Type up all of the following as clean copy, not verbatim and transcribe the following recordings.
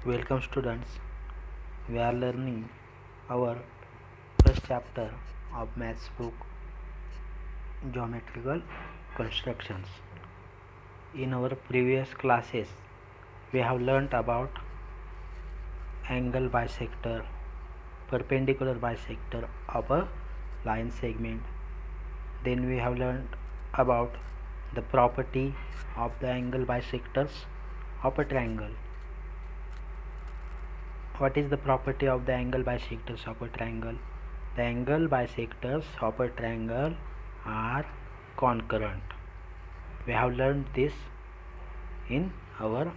Welcome students, we are learning our first chapter of maths book geometrical constructions. In our previous classes we have learnt about angle bisector, perpendicular bisector of a line segment. Then we have learnt about the property of the angle bisectors of a triangle. What is the property of the angle bisectors of a triangle? The angle bisectors of a triangle are concurrent. We have learned this in our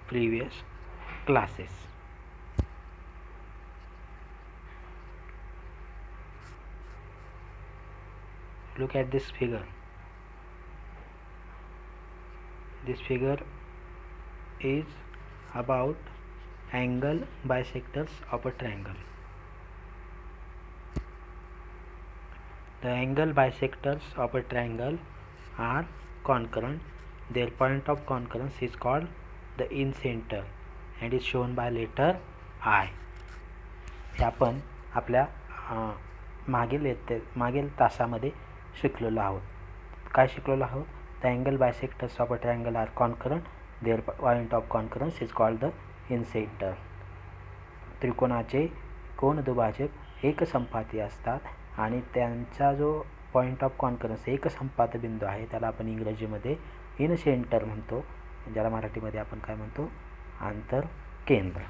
previous classes. Look at this figure. This figure is about angle bisectors of a triangle. The angle bisectors of a triangle are concurrent. Their point of concurrence is called the incenter and is shown by letter I. हे आपण आपल्या मागील तासामध्ये शिकलेलो आहोत. काय शिकलेलो आहोत? The angle bisectors of a triangle are concurrent. Their point of concurrence is called the incenter. त्रिकोणाचे कोनदुभाजक एकसंपाती असतात आणि त्यांचा जो पॉईंट ऑफ कॉन्करन्स एकसंपात बिंदू आहे त्याला आपण इंग्रजीमध्ये इनसेंटर म्हणतो, ज्याला मराठीमध्ये आपण काय म्हणतो? आंतरकेंद्र.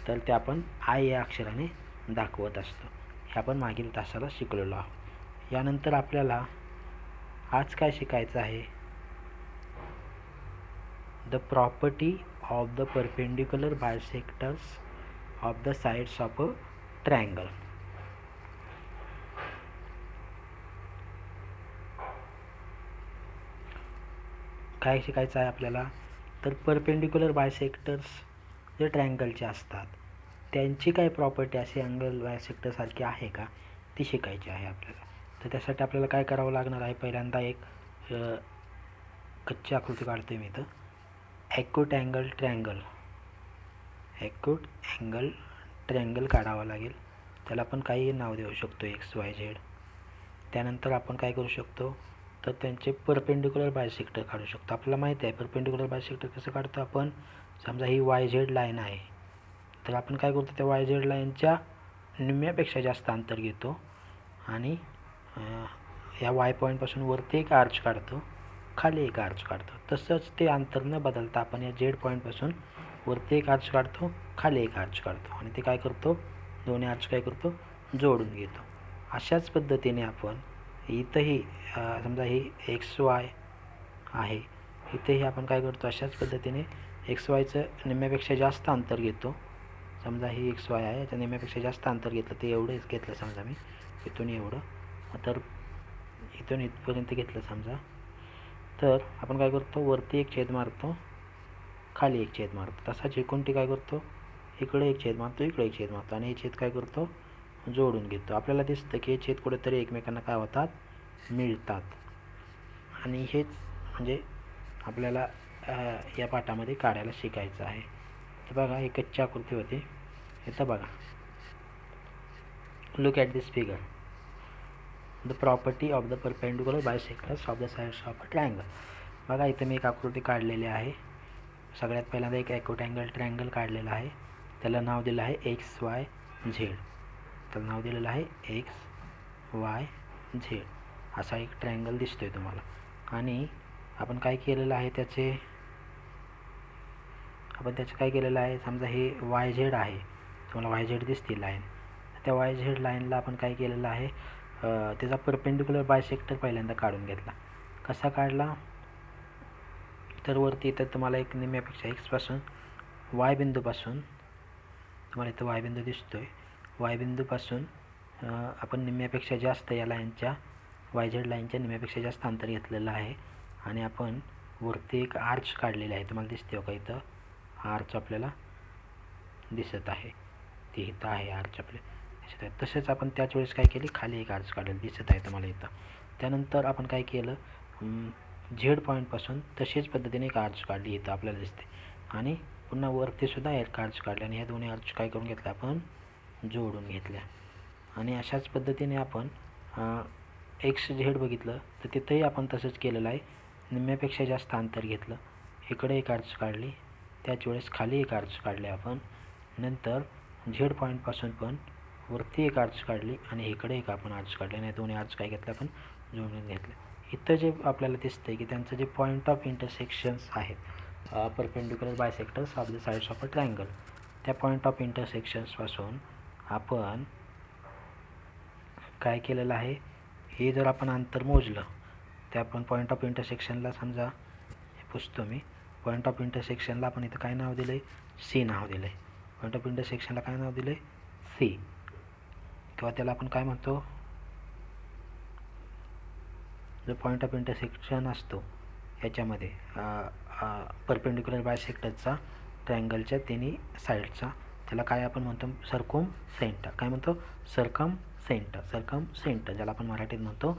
तर ते आपण आय या अक्षराने दाखवत असतो. हे आपण मागील तासाला शिकलेलो आहोत. यानंतर आपल्याला आज काय शिकायचं आहे? The property of the perpendicular bisectors of the sides of a triangle. काय शिकायचं आहे आपल्याला? तर परपेंडिक्युलर बायसेक्टर्स जे ट्रायंगलचे असतात त्यांची काय प्रॉपर्टी अशी अँगल बायसेक्टरसारखी आहे का ती शिकायची आहे आपल्याला. तर त्यासाठी आपल्याला काय करावं लागणार आहे? पहिल्यांदा एक कच्ची आकृती काढतोय मी इथं. ॲक्यूट अँगल ट्रँगल काढावा लागेल. त्याला आपण काही नाव देऊ शकतो, XYZ. त्यानंतर आपण काय करू शकतो? तर त्यांचे परपेंडिक्युलर बायसेक्टर काढू शकतो. आपल्याला माहिती आहे परपेंडिक्युलर बायसेक्टर कसं काढतो आपण. समजा ही YZ लाईन आहे, तर आपण काय करतो? त्या YZ लाईनच्या निम्म्यापेक्षा जास्त अंतर घेतो आणि या Y पॉईंटपासून वरती एक आर्च काढतो, खाली एक आर्च काढतो. तसंच ते अंतर न बदलता आपण या Z पॉईंटपासून वरती एक आर्च काढतो, खाली एक आर्च काढतो आणि ते काय करतो? दोन्ही आर्च काय करतो? जोडून घेतो. अशाच पद्धतीने आपण इथंही समजा ही XY आहे, इथेही आपण काय करतो? अशाच पद्धतीने XYचं निम्म्यापेक्षा जास्त अंतर घेतो. समजा ही XY आहे, याच्या निम्म्यापेक्षा जास्त अंतर घेतलं, ते एवढंच घेतलं समजा मी, इथून एवढं, तर इथून इथपर्यंत घेतलं समजा. तर आपण काय करतो? वरती एक छेद मारतो, खाली एक छेद मारतो. तसाच एकूणटी काय करतो? इकडे एक छेद मारतो, इकडे एक छेद मारतो आणि हे छेद काय करतो? जोडून घेतो. आपल्याला दिसतं की हे छेद कुठेतरी एकमेकांना काय होतात? मिळतात. आणि हेच म्हणजे आपल्याला या पाठामध्ये काढायला शिकायचं आहे. तर बघा, ही कच्ची आकृती होती. इथं बघा, look at this figure. The property of the perpendicular bisectors of the sides of a triangle. बघा, इथं मी एक आकृती काढलेली आहे. सगळ्यात पहिल्यांदा एक ॲक्यूट अँगल ट्रायंगल काढलेला आहे. त्याला नाव दिलं आहे XYZ. त्याला नाव दिलेलं आहे XYZ. असा एक ट्रायंगल दिसतोय तुम्हाला. आणि आपण काय केलेलं आहे? त्याचे काय केलेलं आहे? समजा हे YZ आहे, तुम्हाला YZ दिसते लाईन. त्या YZ लाईनला आपण काय केलेलं आहे? त्याचा परपेंडिक्युलर बायसेक्टर पहिल्यांदा काढून घेतला. कसा काढला? तर वरती इथं तुम्हाला एक निम्म्यापेक्षा Xपासून Y बिंदूपासून, तुम्हाला इथं Y बिंदू दिसतोय, Y बिंदूपासून आपण निम्म्यापेक्षा जास्त या लाईनच्या YZ लाईनच्या निम्म्यापेक्षा जास्त अंतर घेतलेलं आहे आणि आपण वरती एक आर्च काढलेली आहे. तुम्हाला दिसते का? इथं आर्च आपल्याला दिसत आहे, ती इथं आहे आर्च आपल्या दिसत आहे. तसेच आपण त्याच वेळेस काय केली? खाली एक आर्च काढलेली दिसत आहे तुम्हाला इथं. त्यानंतर आपण काय केलं? Z पॉईंटपासून तशीच पद्धतीने एक आर्च काढली, इथं आपल्याला दिसते. आणि पुन्हा वरती सुद्धा एक आर्च काढले आणि ह्या दोन्ही आर्च काय करून घेतल्या आपण जोडून घेतल्या. आणि अशाच पद्धतीने आपण XZ बघितलं तर तिथंही आपण तसंच केलेलं आहे. निम्म्यापेक्षा जास्त अंतर घेतलं, इकडे एक आर्च काढली, त्याच वेळेस खाली एक आर्च काढले आपण. नंतर Z पॉईंटपासून पण वरती एक आर्च काढली आणि इकडे एक आपण आर्च काढले आणि दोन्ही आर्च काय घेतले आपण जोडून घेतले. इथं जे आपल्याला दिसतंय की त्यांचं जे पॉईंट ऑफ इंटरसेक्शन्स आहेत perpendicular bisectors of the sides of a triangle, त्या पॉईंट ऑफ इंटरसेक्शन्सपासून आपण काय केलेलं आहे, हे जर आपण अंतर मोजलं ते आपण पॉईंट ऑफ इंटरसेक्शनला समजा हे पुसतो मी, पॉईंट ऑफ इंटरसेक्शनला आपण इथं काय नाव दिलं आहे, C नाव दिलं आहे. पॉईंट ऑफ इंटरसेक्शनला काय नाव दिलं आहे, C, किंवा त्याला आपण काय म्हणतो, जो पॉईंट ऑफ इंटरसेक्शन असतो याच्यामध्ये परपेंडिक्युलर बायसेक्टरचा ट्रायंगलच्या तिन्ही साईडचा, त्याला काय आपण म्हणतो, सरकम सेंटर. काय म्हणतो, सरकम सेंटर, ज्याला आपण मराठीत म्हणतो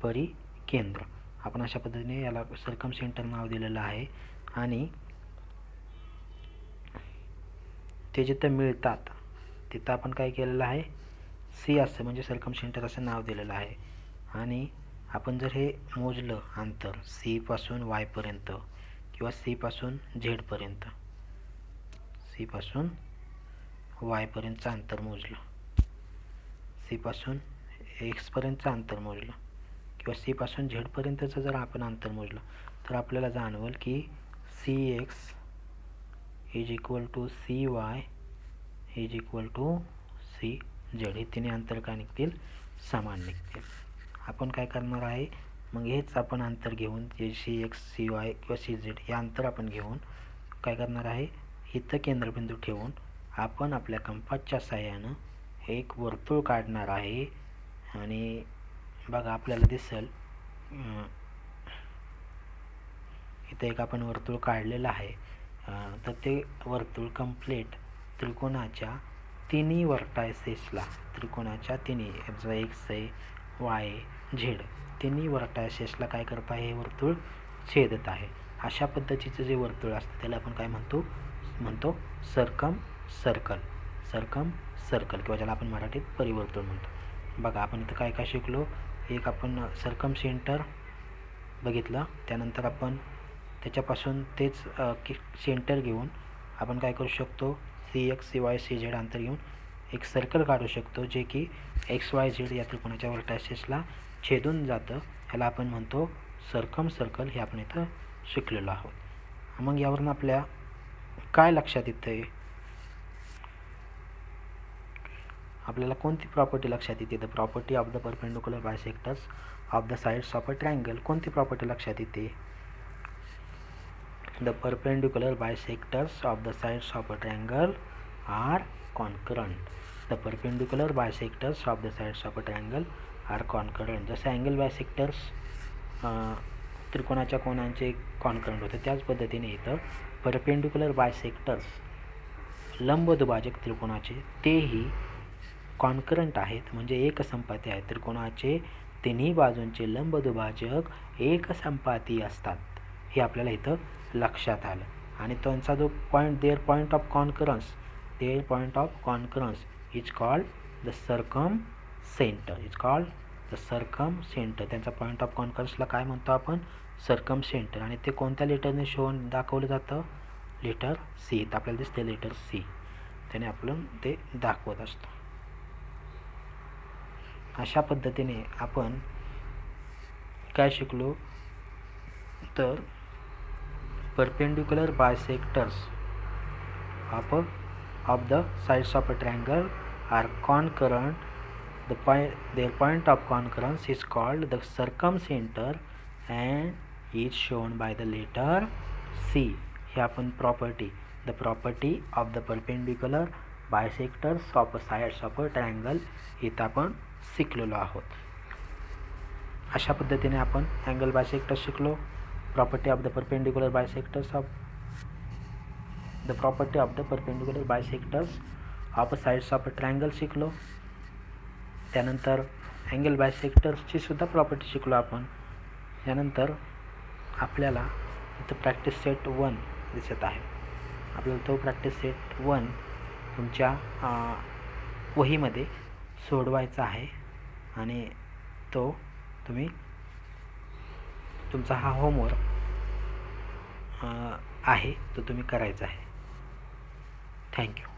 परिकेंद्र. आपण अशा पद्धतीने याला सरकम सेंटर नाव दिलेलं आहे. आणि ते जिथं मिळतात तिथं आपण काय केलेलं आहे, C असं म्हणजे सरकम सेंटर असं नाव दिलेलं आहे. आणि आपण जर हे मोजलं अंतर C पासून Y पर्यंत किंवा C पासून Z पर्यंत, C पासून Y पर्यंतचं अंतर मोजलं, C पासून X पर्यंतचं अंतर मोजलं किंवा C पासून Z पर्यंतचं जर आपण अंतर मोजलं तर आपल्याला जाणवेल की CX is equal to CY is equal to CZ. हे तिन्ही अंतर काय निघतील, समान निघतील. आपण काय करणार आहे, मग हेच आपण अंतर घेऊन जे CX CY किंवा CZ हे अंतर आपण घेऊन काय करणार आहे, इथं केंद्रबिंदू ठेवून आपण आपल्या कंपासच्या साहाय्यानं एक वर्तुळ काढणार आहे. आणि बघा आपल्याला दिसेल इथं एक आपण वर्तुळ काढलेलं आहे. तर ते वर्तुळ कंप्लीट त्रिकोणाच्या तिन्ही वर्टायसेसला, त्रिकोणाच्या तिन्ही X आहे, Y, Z तिन्ही वर्टायसेसला काय करत आहे, हे वर्तुळ छेदत आहे. अशा पद्धतीचं जे वर्तुळ असतं त्याला आपण काय म्हणतो सरकम सर्कल किंवा ज्याला आपण मराठीत परिवर्तुळ म्हणतो. बघा आपण इथं काय काय शिकलो, एक आपण सरकम सेंटर बघितलं, त्यानंतर आपण त्याच्यापासून तेच सेंटर घेऊन आपण काय करू शकतो, CX CY CZ अंतर घेऊन एक सर्कल काढू शकतो जे की XYZ या त्रिकोणाच्या वर्टायसेसला छेदून जातं. ह्याला आपण म्हणतो सरकम सर्कल. हे आपण इथं शिकलेलो आहोत. मग यावरून आपल्या काय लक्षात येतंय, आपल्याला कोणती प्रॉपर्टी लक्षात येते, the property of the perpendicular bisectors of the sides of a triangle. कोणती प्रॉपर्टी लक्षात येते, the perpendicular bisectors of the sides of a triangle are concurrent. The perpendicular bisectors of the sides of a triangle are concurrent. जसं angle bisectors त्रिकोणाच्या कोणांचे concurrent होते, त्याच पद्धतीने इथं परपेंडिक्युलर बायसेक्टर्स लंबदुभाजक त्रिकोणाचे तेही कॉन्करंट आहेत, म्हणजे एकसंपाती आहेत. त्रिकोणाचे तिन्ही बाजूंचे लंबदुभाजक एकसंपाती असतात, हे आपल्याला इथं लक्षात आलं. आणि त्यांचा जो their point of concurrence is called the circumcentre. त्यांचा पॉईंट ऑफ कॉन्करन्सला काय म्हणतो आपण, सरकम सेंटर. आणि ते कोणत्या लेटरने दाखवलं जातं, लेटर C. तर आपल्याला दिसते लेटर C, त्याने आपण ते दाखवत असतो. अशा पद्धतीने आपण काय शिकलो, तर perpendicular bisectors of the sides of a triangle are concurrent. their point of concurrence is called the circumcenter and is shown by the letter C. हे आपण the property of the perpendicular bisectors of the sides of a triangle इथं आपण शिकलेलो आहोत. अशा पद्धतीने आपण angle bisectors शिकलो, property of the perpendicular bisectors of sides of a triangle शिकलो. त्यानंतर अँगल बायसेक्टर्सची सुद्धा प्रॉपर्टी शिकलो आपण. त्यानंतर आपल्याला इथं प्रॅक्टिस सेट 1 दिसत आहे. आपल्याला तो प्रॅक्टिस सेट 1 तुमच्या वहीमध्ये सोडवायचा आहे आणि तो तुम्ही तुमचा हा होमवर्क आहे तो तुम्ही करायचा आहे. थँक्यू.